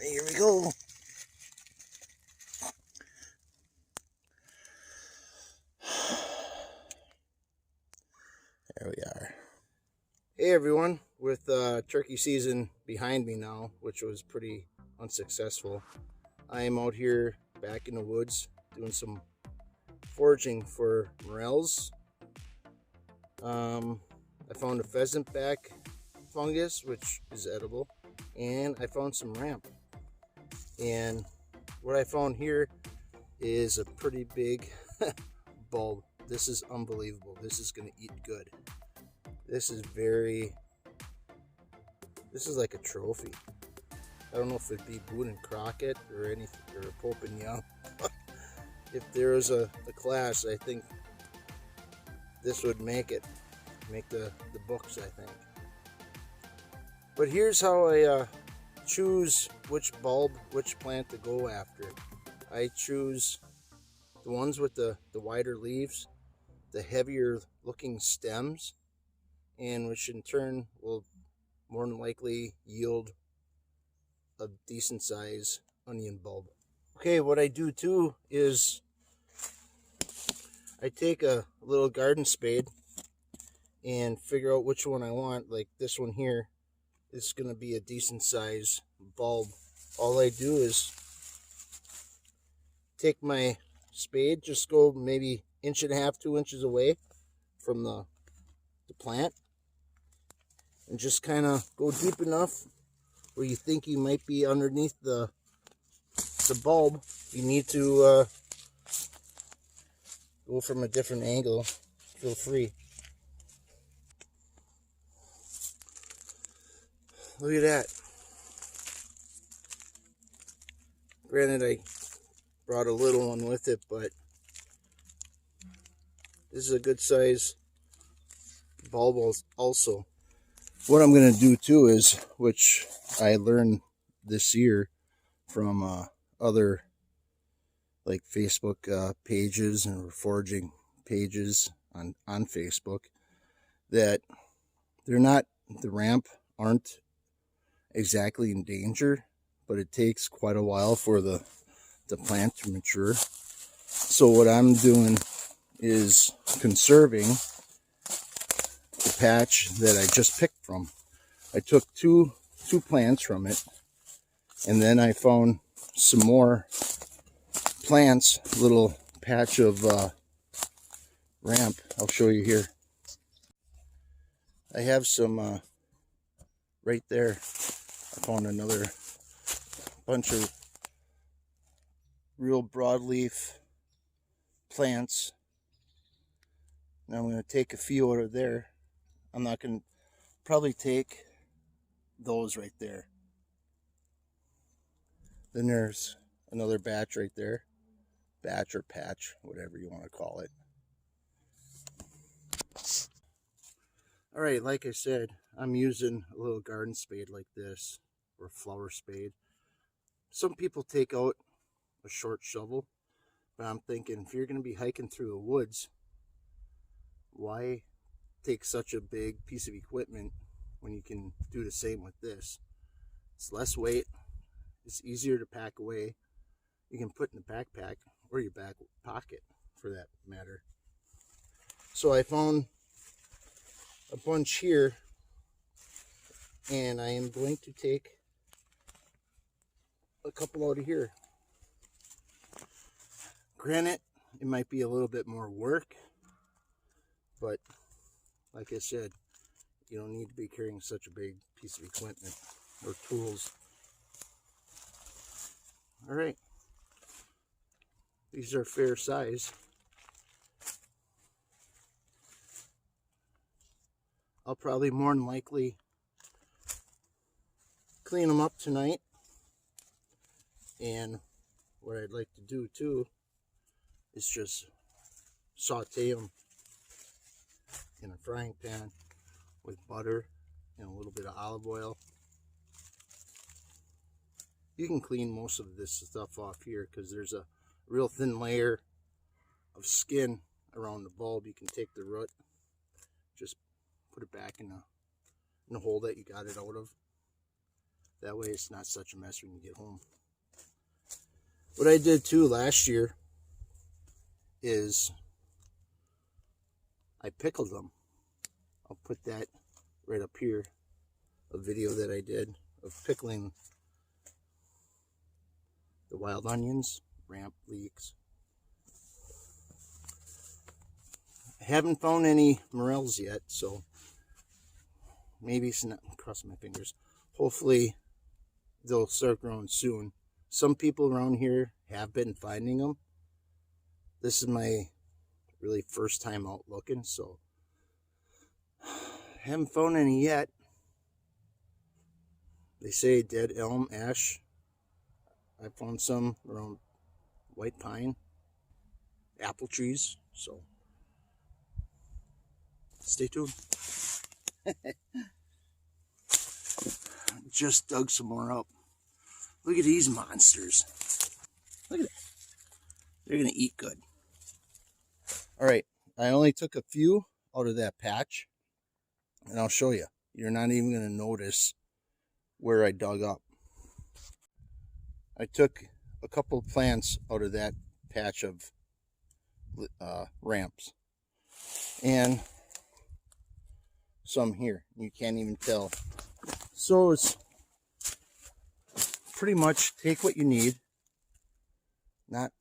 Here we go. There we are. Hey everyone, with turkey season behind me now, which was pretty unsuccessful, I am out here back in the woods doing some foraging for morels. I found a pheasant back fungus, which is edible, and I found some ramp. And what I found here is a pretty big bulb. This is unbelievable. This is going to eat good. This is like a trophy. I don't know if it'd be Boone and Crockett or anything, or Pope and Young. If there was a class, I think this would make the books, I think. But here's how I choose which plant to go after. I choose the ones with the wider leaves, the heavier looking stems, and which in turn will more than likely yield a decent size onion bulb. Okay, what I do too is I take a little garden spade and figure out which one I want. Like this one here is going to be a decent size bulb. All I do is take my spade, just go maybe 1.5 to 2 inches away from the plant, and just kind of go deep enough where you think you might be underneath the bulb. You need to go from a different angle. Feel free. Look at that. Granted, I brought a little one with it, but this is a good size bulb also. What I'm going to do too is, which I learned this year from other like Facebook pages and foraging pages on Facebook, that the ramp aren't exactly in danger, but it takes quite a while for the plant to mature. So what I'm doing is conserving the patch that I just picked from. I took two plants from it, and then I found some more plants, little patch of ramp. I'll show you here. I have some right there. I found another bunch of real broadleaf plants. Now I'm going to take a few out of there. I'm not going to probably take those right there. Then there's another batch right there. Batch or patch, whatever you want to call it. Alright, like I said, I'm using a little garden spade like this, or a flower spade. Some people take out a short shovel, but I'm thinking, if you're going to be hiking through the woods, why take such a big piece of equipment when you can do the same with this? It's less weight, it's easier to pack away. You can put in the backpack or your back pocket for that matter. So I found a bunch here, and I am going to take a couple out of here. Granted, it might be a little bit more work, but like I said, you don't need to be carrying such a big piece of equipment or tools. All right, these are fair size. I'll probably more than likely clean them up tonight. And what I'd like to do too is just saute them in a frying pan with butter and a little bit of olive oil. You can clean most of this stuff off here because there's a real thin layer of skin around the bulb. You can take the root, just put it back in the hole that you got it out of. That way it's not such a mess when you get home. What I did too last year is I pickled them. I'll put that right up here, a video that I did of pickling the wild onions, ramp leeks. I haven't found any morels yet, so maybe it's not, crossing my fingers. Hopefully they'll start growing soon. Some people around here have been finding them. This is my really first time out looking, so haven't found any yet. They say dead elm, ash. I found some around white pine, apple trees, so stay tuned. Just dug some more up. Look at these monsters. Look at that. They're gonna eat good. All right, I only took a few out of that patch, and I'll show you. You're not even gonna notice where I dug up. I took a couple plants out of that patch of ramps, and some here. You can't even tell. So it's pretty much take what you need, not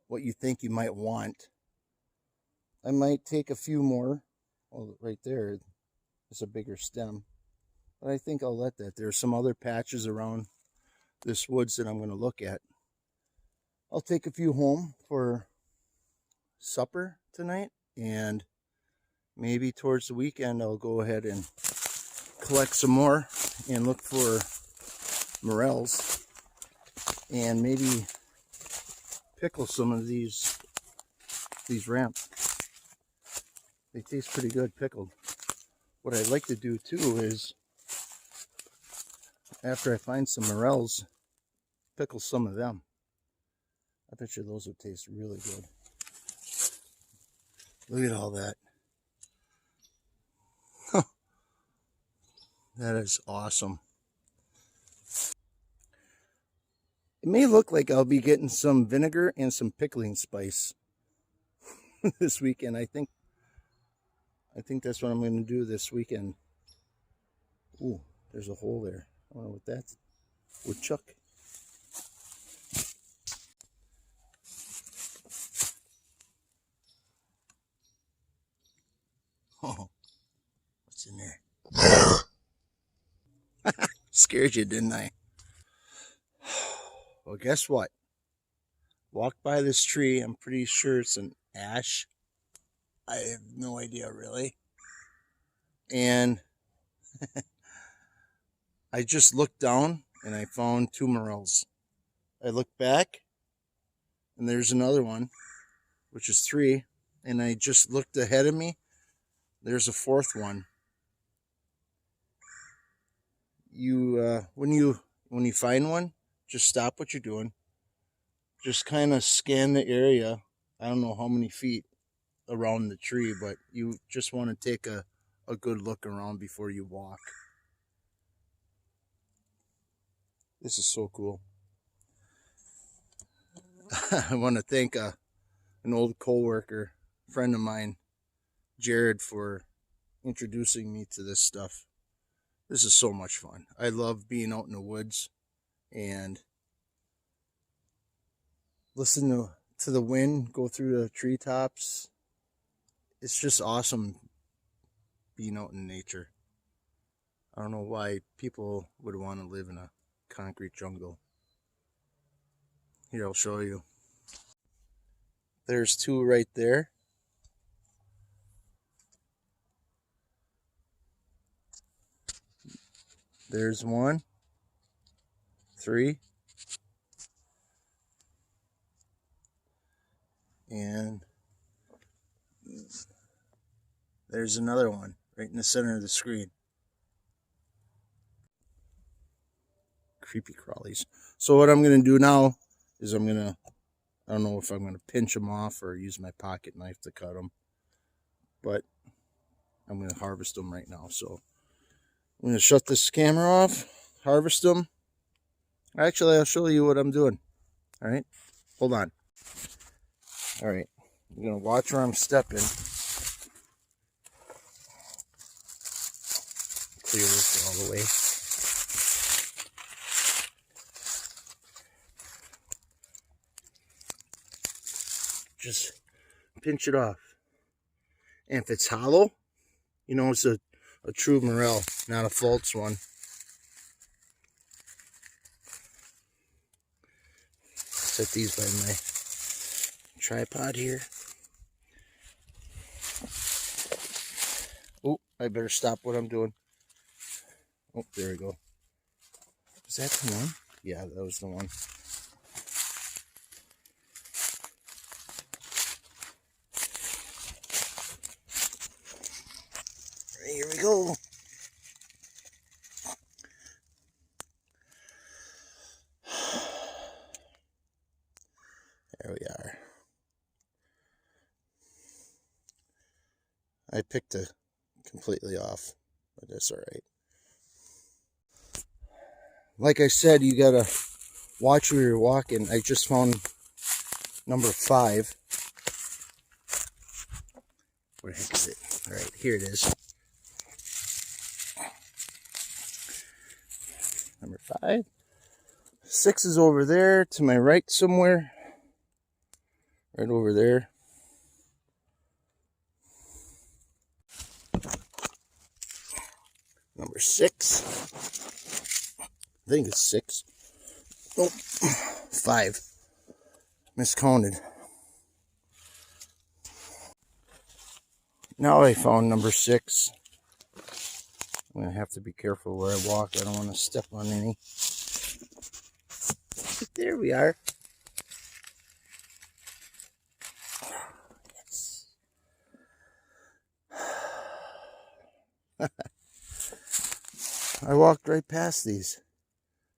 what you think you might want. I might take a few more. Well, right there is a bigger stem, but I think I'll let that. There's some other patches around this woods that I'm going to look at. I'll take a few home for supper tonight, and maybe towards the weekend I'll go ahead and collect some more and look for morels, and maybe pickle some of these ramps. They taste pretty good pickled. What I'd like to do too is, after I find some morels, pickle some of them. I bet you those would taste really good. Look at all that. That is awesome. It may look like I'll be getting some vinegar and some pickling spice this weekend. I think that's what I'm going to do this weekend. Ooh, there's a hole there. I don't know what that's. Woodchuck. Oh, what's in there? Scared you, didn't I? Well, guess what? Walked by this tree. I'm pretty sure it's an ash. I have no idea, really. And I just looked down and I found two morels. I looked back and there's another one, which is three. And I just looked ahead of me. There's a fourth one. When you find one, just stop what you're doing. Just kind of scan the area. I don't know how many feet around the tree, but you just want to take a good look around before you walk. This is so cool. I want to thank an old co-worker, friend of mine, Jared, for introducing me to this stuff. This is so much fun. I love being out in the woods and listen to the wind go through the treetops. It's just awesome being out in nature. I don't know why people would want to live in a concrete jungle. Here, I'll show you. There's two right there. There's one. 3. And there's another one right in the center of the screen. Creepy crawlies. So what I'm going to do now is I don't know if I'm going to pinch them off or use my pocket knife to cut them, but I'm going to harvest them right now. So I'm going to shut this camera off, harvest them, Actually, I'll show you what I'm doing. All right, hold on. All right, I'm gonna watch where I'm stepping. Clear this all the way. Just pinch it off. And if it's hollow, you know it's a true morel, not a false one. Set these by my tripod here. Oh, I better stop what I'm doing. Oh, there we go. Is that the one? Yeah, that was the one. Here we go. There we are. I picked it completely off, but that's all right. Like I said, you gotta watch where you're walking. I just found number 5. Where the heck is it? All right, here it is. Number 5. 6 is over there to my right somewhere. Right over there. Number 6. I think it's 6. Oh, 5. Miscounted. Now I found number 6. I'm going to have to be careful where I walk. I don't want to step on any. There we are. Yes. I walked right past these.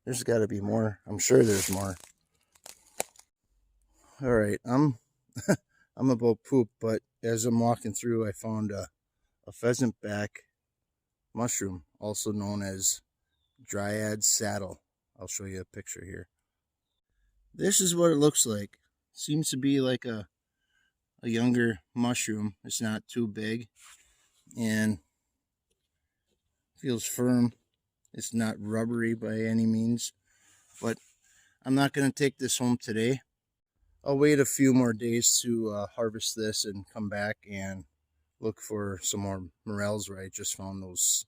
There's got to be more. I'm sure there's more. All right, I'm about poop, but as I'm walking through, I found a pheasant back mushroom, also known as dryad saddle. I'll show you a picture here. This is what it looks like. Seems to be like a younger mushroom. It's not too big and feels firm. It's not rubbery by any means, but I'm not going to take this home today. I'll wait a few more days to harvest this and come back and look for some more morels where I just found those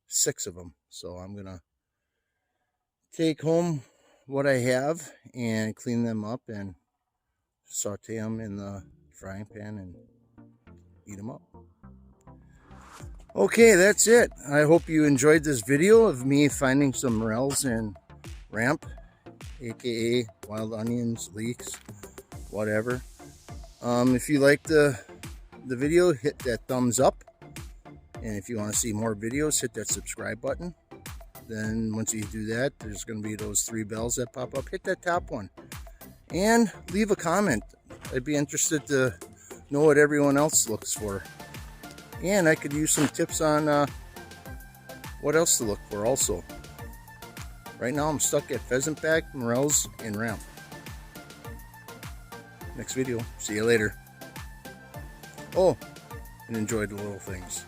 6 of them. So I'm going to take home what I have and clean them up and saute them in the frying pan and eat them up. Okay, that's it. I hope you enjoyed this video of me finding some morels in ramp, aka wild onions, leeks, whatever. If you liked the video, hit that thumbs up, and if you want to see more videos, hit that subscribe button. Then once you do that, there's going to be those 3 bells that pop up. Hit that top one and leave a comment. I'd be interested to know what everyone else looks for, and I could use some tips on what else to look for also. Right now I'm stuck at pheasantback, morels, and ramp. Next video. See you later. Oh, and enjoy the little things.